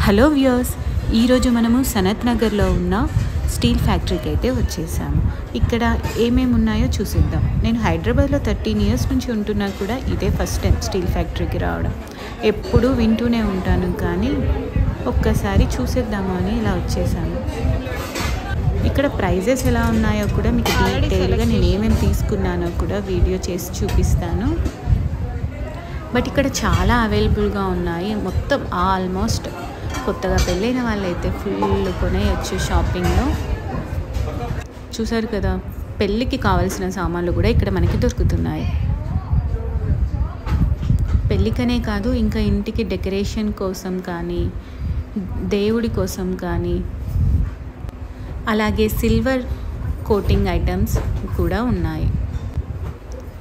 Hello viewers, ఈరోజు మనము సనత్ నగర్లో ఉన్న స్టీల్ ఫ్యాక్టరీకి అయితే వచ్చేసాము. ఇక్కడ ఏమేమి ఉన్నాయో చూసిద్దాం. నేను హైదరాబాద్లో 13 ఇయర్స్ నుంచి ఉంటున్నా కూడా ఇదే ఫస్ట్ టైం స్టీల్ ఫ్యాక్టరీకి రావడం. ఎప్పుడూ వింటూనే ఉంటాను, కానీ ఒక్కసారి చూసేద్దాము అని ఇలా వచ్చేసాను. ఇక్కడ ప్రైజెస్ ఎలా ఉన్నాయో కూడా మీకు డీటెయిల్గా నేను ఏమేమి తీసుకున్నానో కూడా వీడియో చేసి చూపిస్తాను. బట్ ఇక్కడ చాలా అవైలబుల్గా ఉన్నాయి. మొత్తం ఆల్మోస్ట్ కొత్తగా పెళ్ళైన వాళ్ళైతే ఫుల్ కొనేయచ్చు షాపింగ్లో. చూసారు కదా, పెళ్ళికి కావాల్సిన సామాన్లు కూడా ఇక్కడ మనకి దొరుకుతున్నాయి. పెళ్ళికనే కాదు, ఇంకా ఇంటికి డెకరేషన్ కోసం కానీ, దేవుడి కోసం కానీ, అలాగే సిల్వర్ కోటింగ్ ఐటమ్స్ కూడా ఉన్నాయి.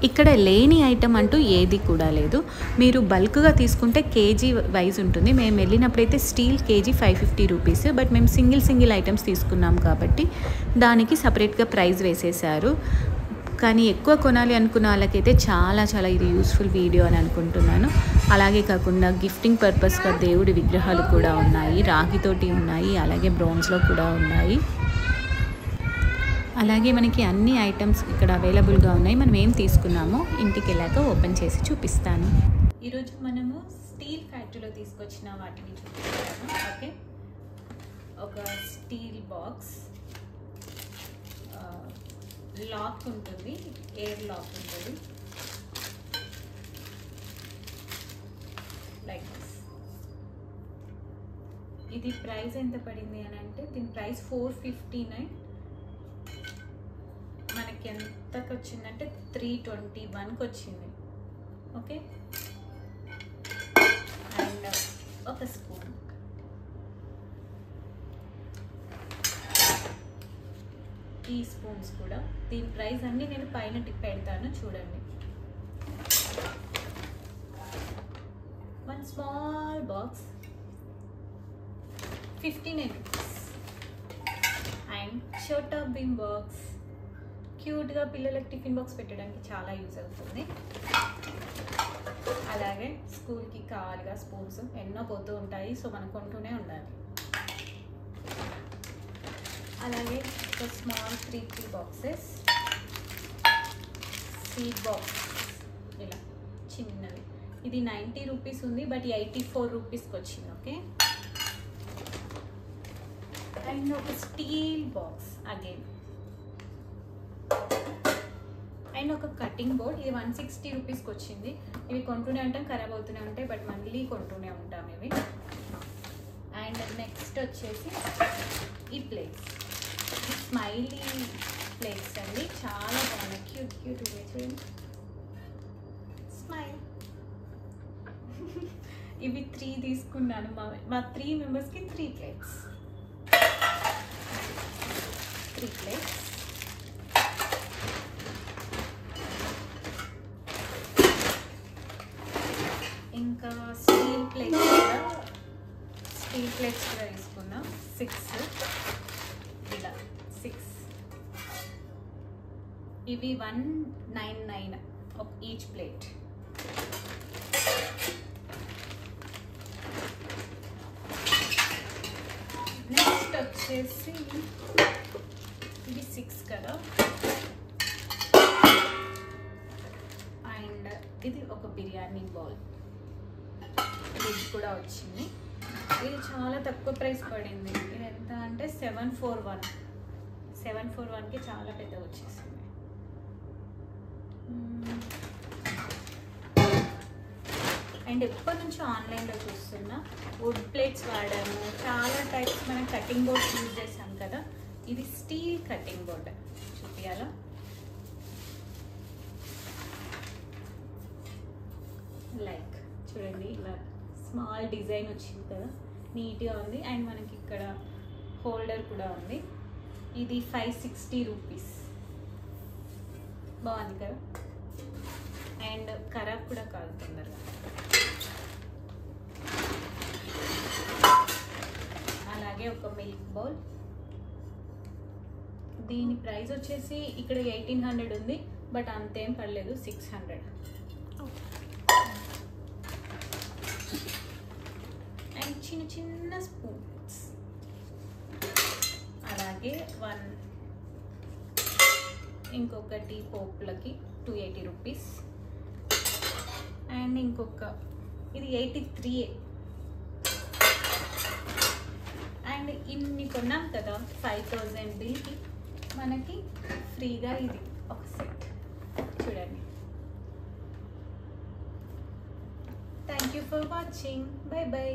ఇక్కడ లేని ఐటమ్ అంటూ ఏది కూడా లేదు. మీరు బల్క్గా తీసుకుంటే కేజీ వైజ్ ఉంటుంది. మేము వెళ్ళినప్పుడైతే స్టీల్ కేజీ 550 రూపీస్. బట్ మేము సింగిల్ ఐటమ్స్ తీసుకున్నాం కాబట్టి దానికి సపరేట్గా ప్రైస్ వేసేసారు. కానీ ఎక్కువ కొనాలి అనుకున్న వాళ్ళకైతే చాలా ఇది యూస్ఫుల్ వీడియో అని అనుకుంటున్నాను. అలాగే కాకుండా గిఫ్టింగ్ పర్పస్గా దేవుడి విగ్రహాలు కూడా ఉన్నాయి. రాగితోటి ఉన్నాయి, అలాగే బ్రోంజ్లో కూడా ఉన్నాయి. అలాగే మనకి అన్ని ఐటమ్స్ ఇక్కడ అవైలబుల్గా ఉన్నాయి. మనం ఏం తీసుకున్నామో ఇంటికి వెళ్ళాక ఓపెన్ చేసి చూపిస్తాను. ఈరోజు మనము స్టీల్ ఫ్యాక్టరీలో తీసుకొచ్చిన వాటిని చూపిస్తాను. ఓకే, ఒక స్టీల్ బాక్స్, లాక్ ఉంటుంది, ఎయిర్ లాక్ ఉంటుంది, లైక్ దిస్. ఇది ప్రైస్ ఎంత పడింది అని అంటే, దీని ప్రైస్ 459. మనకి ఎంతకు వచ్చిందంటే 321కి వచ్చింది. ఓకే, అండ్ ఒక స్పూన్, ఈ స్పూన్స్ కూడా. దీని ప్రైస్ అన్ని నేను పైన పెడతాను చూడండి. One small box 59 rupees. And Chhota Bheem box, క్యూట్గా పిల్లలకి టిఫిన్ బాక్స్ పెట్టడానికి చాలా యూజ్ అవుతుంది. అలాగే స్కూల్కి కావాలిగా స్పూన్స్ ఎన్నో పోతూ ఉంటాయి, సో మనం కొంటూనే ఉండాలి. అలాగే ఒక స్మాల్ 3 బాక్సెస్, సీడ్ బాక్స్ ఇలా చిన్నవి. ఇది 90 రూపీస్ ఉంది, బట్ 84 రూపీస్కి వచ్చింది. ఓకే, అండ్ ఒక స్టీల్ బాక్స్ అగైన్, అండ్ ఒక కటింగ్ బోర్డ్. ఇది 160 రూపీస్కి వచ్చింది. ఇవి కొంటూనే ఉంటాం, ఖరాబ్ అవుతూనే ఉంటాయి, బట్ మళ్ళీ కొంటూనే ఉంటాం ఇవి. అండ్ నెక్స్ట్ వచ్చేసి ఈ ప్లేట్స్, స్మైలీ ప్లేట్స్ అండి, చాలా బాగున్నాయి, క్యూట్ చూడండి, స్మైల్. ఇవి 3 తీసుకున్నాను. మా 3 మెంబర్స్కి 3 ప్లేట్స్. ఇంకా స్టీల్ ప్లేట్స్ కూడా తీసుకున్నాం. 6 ఇలా 6. ఇవి 199 ఈచ్ ప్లేట్. నెక్స్ట్ వచ్చేసి ఇవి 6 కదా. అండ్ ఇది ఒక బిర్యానీ బౌల్, ఇది కూడా వచ్చింది. ఇది చాలా తక్కువ ప్రైస్ పడింది. ఇది ఎంత అంటే 741కి చాలా పెద్ద వచ్చేసింది. అండ్ ఎప్పటి నుంచో ఆన్లైన్లో చూస్తున్నా వుడ్ ప్లేట్స్ వాడాము, చాలా టైప్స్. మనం కటింగ్ బోర్డ్ యూజ్ చేసాం కదా, ఇది స్టీల్ కటింగ్ బోర్డ్ చూపియాలా. లైక్ చూడండి, ఇలా స్మాల్ డిజైన్ వచ్చింది కదా, నీట్గా ఉంది. అండ్ మనకి ఇక్కడ హోల్డర్ కూడా ఉంది. ఇది 560 రూపీస్. బాగుంది కదా, అండ్ ఖరాబ్ కూడా కాదు తొందరగా. అలాగే ఒక మిల్క్ బౌల్, దీని ప్రైస్ వచ్చేసి ఇక్కడ 1800 ఉంది, బట్ అంతేం పడలేదు, 600. అండ్ చిన్న చిన్న స్పూన్స్, అలాగే ఇంకొకటి పోపులకి 280 రూపీస్, అండ్ ఇంకొక ఇది 83. అండ్ ఇన్ని కొన్నాం కదా 5000 బిల్కి మనకి ఫ్రీగా ఇది ఒక సెట్. చూడండి. Thank you for watching. By by.